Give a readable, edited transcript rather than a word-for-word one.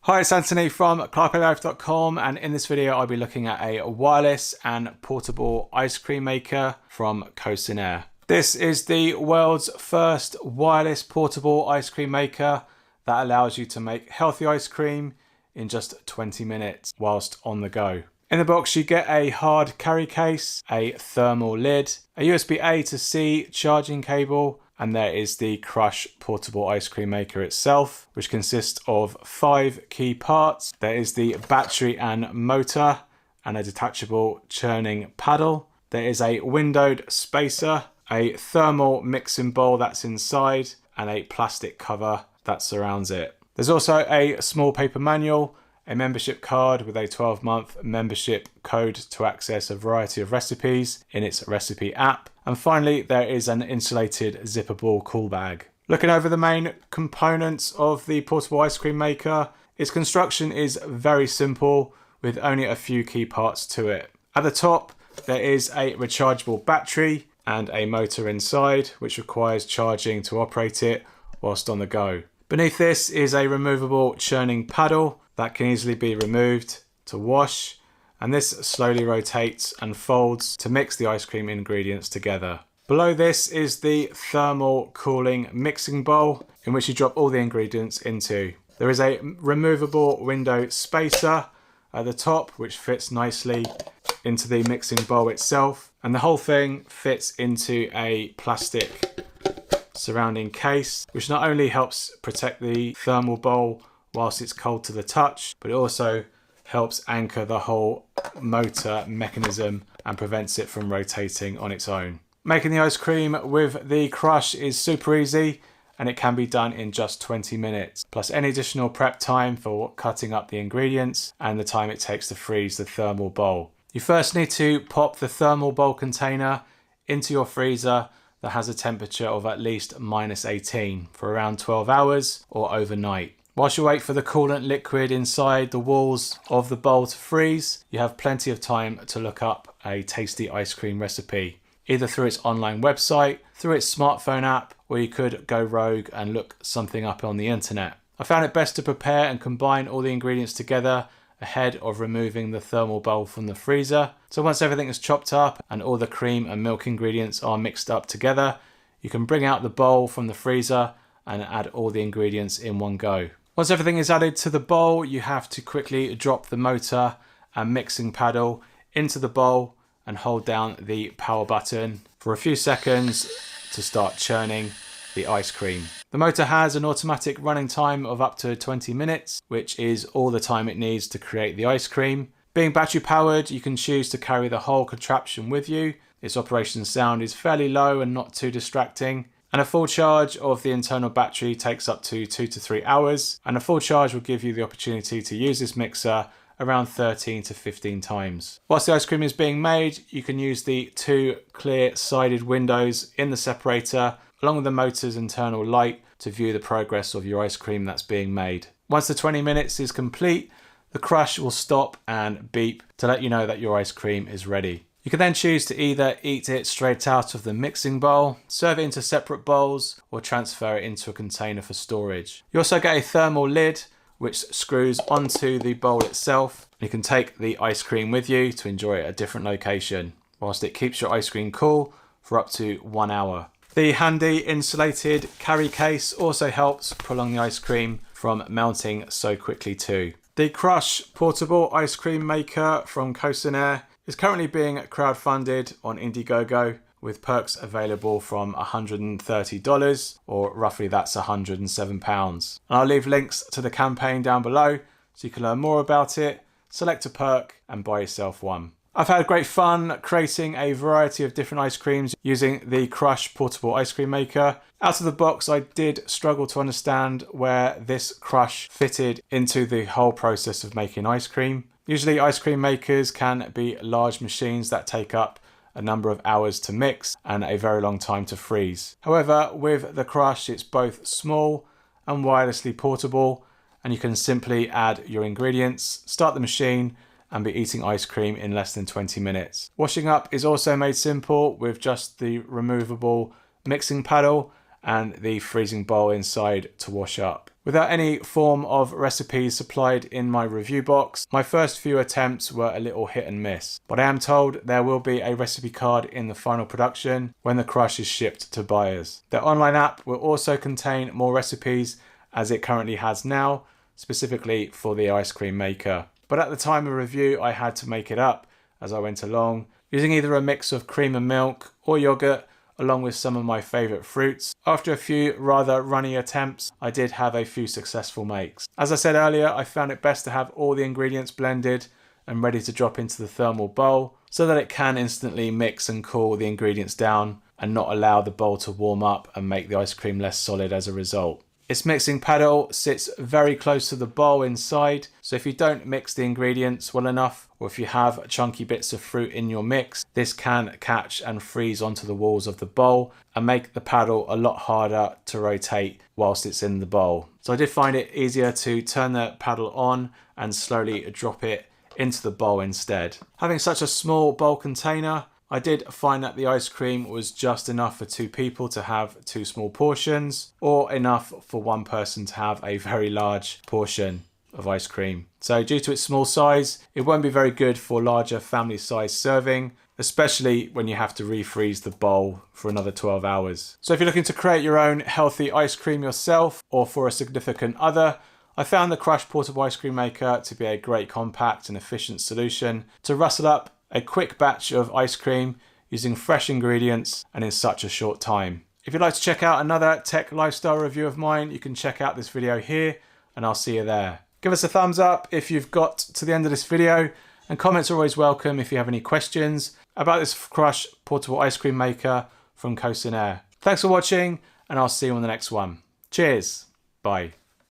Hi, it's Anthony from CarPlayLife.com, and in this video I'll be looking at a wireless and portable ice cream maker from Cocinaré. This is the world's first wireless portable ice cream maker that allows you to make healthy ice cream in just 20 minutes whilst on the go. In the box you get a hard carry case, a thermal lid, a USB-A to C charging cable, and there is the Krush portable ice cream maker itself, which consists of 5 key parts. There is the battery and motor and a detachable churning paddle. There is a windowed spacer, a thermal mixing bowl that's inside, and a plastic cover that surrounds it. There's also a small paper manual, a membership card with a 12-month membership code to access a variety of recipes in its recipe app. And finally, there is an insulated zippable cool bag. Looking over the main components of the portable ice cream maker, its construction is very simple with only a few key parts to it. At the top, there is a rechargeable battery and a motor inside, which requires charging to operate it whilst on the go. Beneath this is a removable churning paddle that can easily be removed to wash, and this slowly rotates and folds to mix the ice cream ingredients together. Below this is the thermal cooling mixing bowl in which you drop all the ingredients into. There is a removable window spacer at the top which fits nicely into the mixing bowl itself, and the whole thing fits into a plastic surrounding case, which not only helps protect the thermal bowl whilst it's cold to the touch, but it also helps anchor the whole motor mechanism and prevents it from rotating on its own. Making the ice cream with the Krush is super easy, and it can be done in just 20 minutes, plus any additional prep time for cutting up the ingredients and the time it takes to freeze the thermal bowl. You first need to pop the thermal bowl container into your freezer that has a temperature of at least -18 for around 12 hours or overnight. Whilst you wait for the coolant liquid inside the walls of the bowl to freeze, you have plenty of time to look up a tasty ice cream recipe, either through its online website, through its smartphone app, or you could go rogue and look something up on the internet. I found it best to prepare and combine all the ingredients together ahead of removing the thermal bowl from the freezer. So once everything is chopped up and all the cream and milk ingredients are mixed up together, you can bring out the bowl from the freezer and add all the ingredients in one go. Once everything is added to the bowl, you have to quickly drop the motor and mixing paddle into the bowl and hold down the power button for a few seconds to start churning the ice cream. The motor has an automatic running time of up to 20 minutes, which is all the time it needs to create the ice cream. Being battery powered, you can choose to carry the whole contraption with you. Its operation sound is fairly low and not too distracting. And a full charge of the internal battery takes up to 2 to 3 hours, and a full charge will give you the opportunity to use this mixer around 13 to 15 times. Whilst the ice cream is being made, you can use the 2 clear sided windows in the separator along with the motor's internal light to view the progress of your ice cream that's being made. Once the 20 minutes is complete, the Krush will stop and beep to let you know that your ice cream is ready. You can then choose to either eat it straight out of the mixing bowl, serve it into separate bowls, or transfer it into a container for storage. You also get a thermal lid which screws onto the bowl itself. You can take the ice cream with you to enjoy it at a different location, whilst it keeps your ice cream cool for up to 1 hour. The handy insulated carry case also helps prolong the ice cream from melting so quickly too. The Krush portable ice cream maker from Cocinaré is currently being crowdfunded on Indiegogo with perks available from $130, or roughly that's £107. And I'll leave links to the campaign down below so you can learn more about it, select a perk and buy yourself one. I've had great fun creating a variety of different ice creams using the Krush portable ice cream maker. Out of the box, I did struggle to understand where this Krush fitted into the whole process of making ice cream. Usually ice cream makers can be large machines that take up a number of hours to mix and a very long time to freeze. However, with the Krush, it's both small and wirelessly portable, and you can simply add your ingredients, start the machine, and be eating ice cream in less than 20 minutes. Washing up is also made simple with just the removable mixing paddle and the freezing bowl inside to wash up. Without any form of recipes supplied in my review box, my first few attempts were a little hit and miss. But I am told there will be a recipe card in the final production when the Krush is shipped to buyers. The online app will also contain more recipes as it currently has now, specifically for the ice cream maker. But at the time of review, I had to make it up as I went along, using either a mix of cream and milk or yogurt, along with some of my favourite fruits. After a few rather runny attempts, I did have a few successful makes. As I said earlier, I found it best to have all the ingredients blended and ready to drop into the thermal bowl so that it can instantly mix and cool the ingredients down and not allow the bowl to warm up and make the ice cream less solid as a result. Its mixing paddle sits very close to the bowl inside, so if you don't mix the ingredients well enough, or if you have chunky bits of fruit in your mix, this can catch and freeze onto the walls of the bowl and make the paddle a lot harder to rotate whilst it's in the bowl. So I did find it easier to turn the paddle on and slowly drop it into the bowl instead. Having such a small bowl container, I did find that the ice cream was just enough for 2 people to have 2 small portions, or enough for 1 person to have a very large portion of ice cream. So due to its small size, it won't be very good for larger family size serving, especially when you have to refreeze the bowl for another 12 hours. So if you're looking to create your own healthy ice cream yourself or for a significant other, I found the Krush portable ice cream maker to be a great compact and efficient solution to rustle up a quick batch of ice cream using fresh ingredients and in such a short time. If you'd like to check out another tech lifestyle review of mine, you can check out this video here and I'll see you there. Give us a thumbs up if you've got to the end of this video, and comments are always welcome if you have any questions about this Krush portable ice cream maker from Cocinaré. Thanks for watching and I'll see you on the next one. Cheers. Bye.